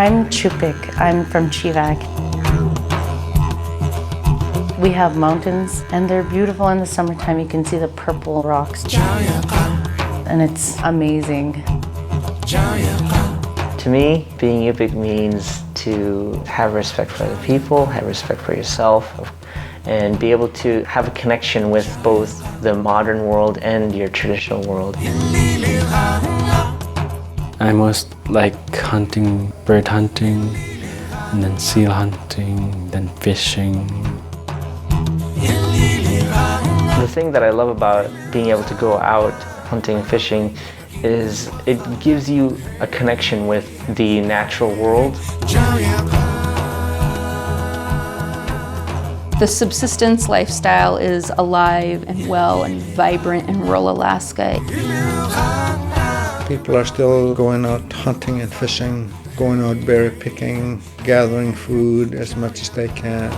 I'm Chupik. I'm from Chivak. We have mountains, and they're beautiful in the summertime. You can see the purple rocks, and it's amazing. To me, being Yupik means to have respect for other people, have respect for yourself, and be able to have a connection with both the modern world and your traditional world. I most like hunting, bird hunting, and then seal hunting, then fishing. The thing that I love about being able to go out hunting and fishing is it gives you a connection with the natural world. The subsistence lifestyle is alive and well and vibrant in rural Alaska. People are still going out hunting and fishing, going out berry picking, gathering food as much as they can.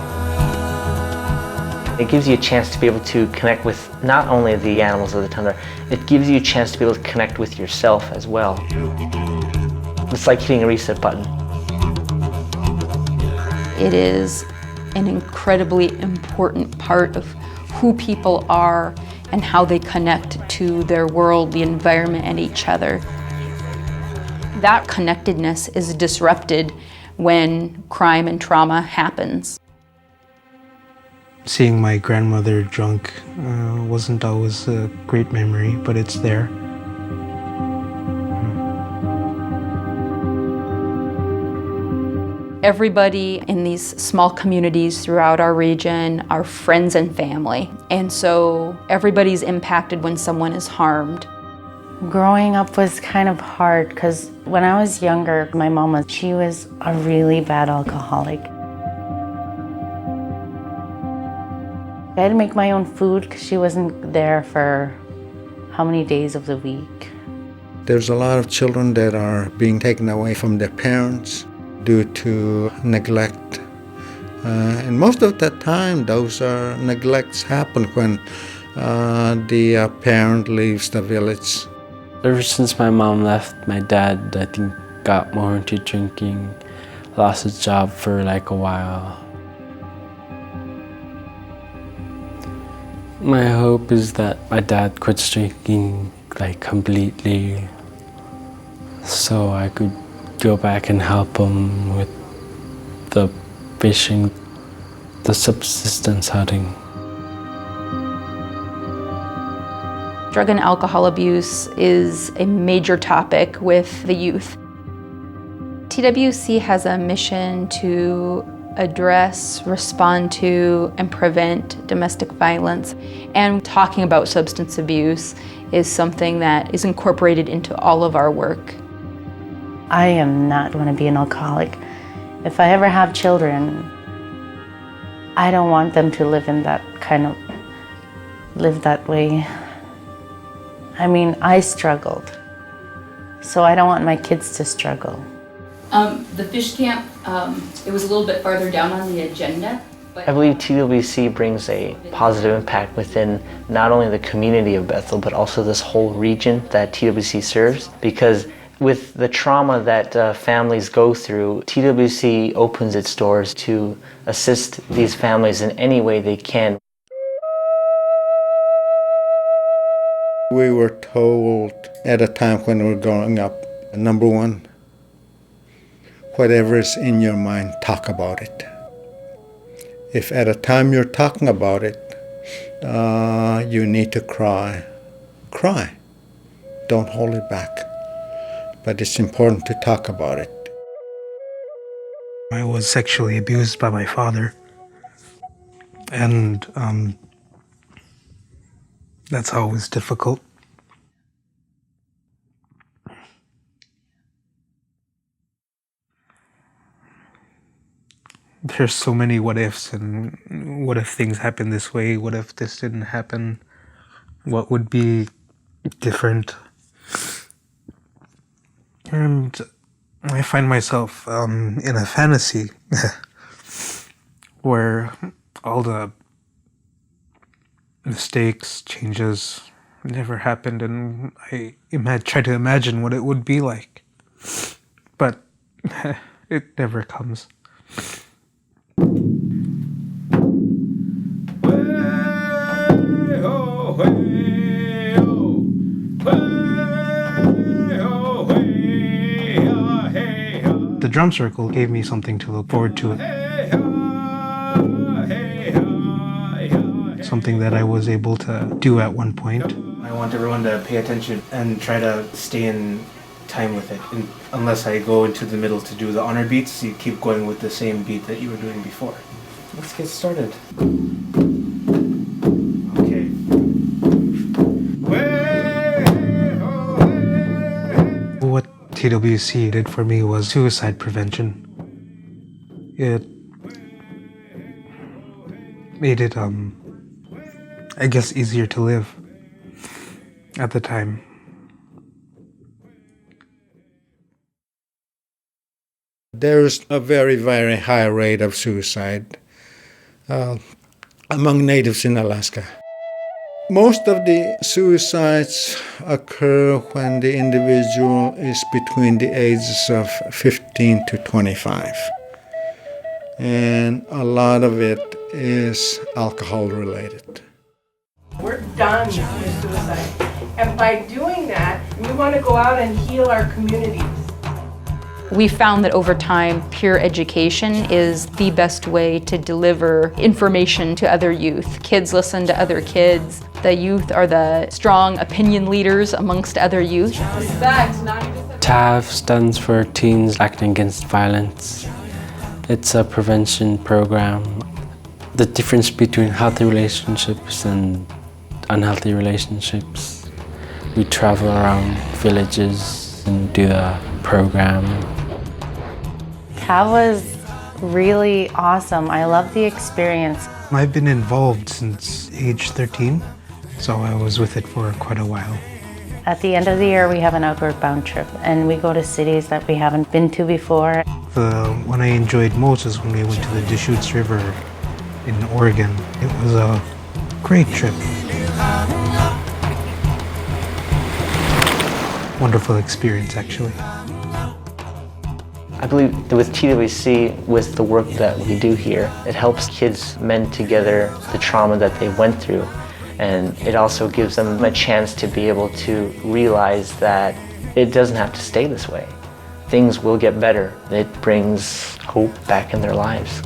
It gives you a chance to be able to connect with not only the animals of the tundra, it gives you a chance to be able to connect with yourself as well. It's like hitting a reset button. It is an incredibly important part of who people are and how they connect to their world, the environment, and each other. That connectedness is disrupted when crime and trauma happens. Seeing my grandmother drunk wasn't always a great memory, but it's there. Everybody in these small communities throughout our region are friends and family, and so everybody's impacted when someone is harmed. Growing up was kind of hard because when I was younger, my mom she was a really bad alcoholic. I had to make my own food because she wasn't there for how many days of the week. There's a lot of children that are being taken away from their parents due to neglect. And most of the time, those neglects happen when the parent leaves the village. Ever since my mom left, my dad, I think, got more into drinking, lost his job for like a while. My hope is that my dad quits drinking like completely so I could go back and help him with the fishing, the subsistence hunting. Drug and alcohol abuse is a major topic with the youth. TWC has a mission to address, respond to, and prevent domestic violence. And talking about substance abuse is something that is incorporated into all of our work. I am not going to be an alcoholic. If I ever have children, I don't want them to live in that live that way. I mean, I struggled, so I don't want my kids to struggle. The fish camp, it was a little bit farther down on the agenda. I believe TWC brings a positive impact within not only the community of Bethel, but also this whole region that TWC serves. Because with the trauma that families go through, TWC opens its doors to assist these families in any way they can. We were told at a time when we were growing up, number one, whatever is in your mind, talk about it. If at a time you're talking about it, you need to cry, cry. Don't hold it back. But it's important to talk about it. I was sexually abused by my father, and that's always difficult. There's so many what ifs, and what if things happen this way? What if this didn't happen? What would be different? And I find myself in a fantasy where all the mistakes, changes never happened, and I try to imagine what it would be like. But it never comes. The drum circle gave me something to look forward to. Something that I was able to do at one point. I want everyone to pay attention and try to stay in time with it. And unless I go into the middle to do the honor beats, you keep going with the same beat that you were doing before. Let's get started. Okay. What TWC did for me was suicide prevention. It made it, I guess, easier to live at the time. There's a very, very high rate of suicide among natives in Alaska. Most of the suicides occur when the individual is between the ages of 15 to 25. And a lot of it is alcohol related. We're done with suicide. And by doing that, we want to go out and heal our communities. We found that over time, peer education is the best way to deliver information to other youth. Kids listen to other kids. The youth are the strong opinion leaders amongst other youth. TAV stands for Teens Acting Against Violence. It's a prevention program. The difference between healthy relationships and unhealthy relationships. We travel around villages and do a program. That was really awesome. I love the experience. I've been involved since age 13, so I was with it for quite a while. At the end of the year, we have an outward bound trip, and we go to cities that we haven't been to before. The one I enjoyed most is when we went to the Deschutes River in Oregon. It was a great trip. Wonderful experience, actually. I believe that with TWC, with the work that we do here, it helps kids mend together the trauma that they went through. And it also gives them a chance to be able to realize that it doesn't have to stay this way. Things will get better. It brings hope back in their lives.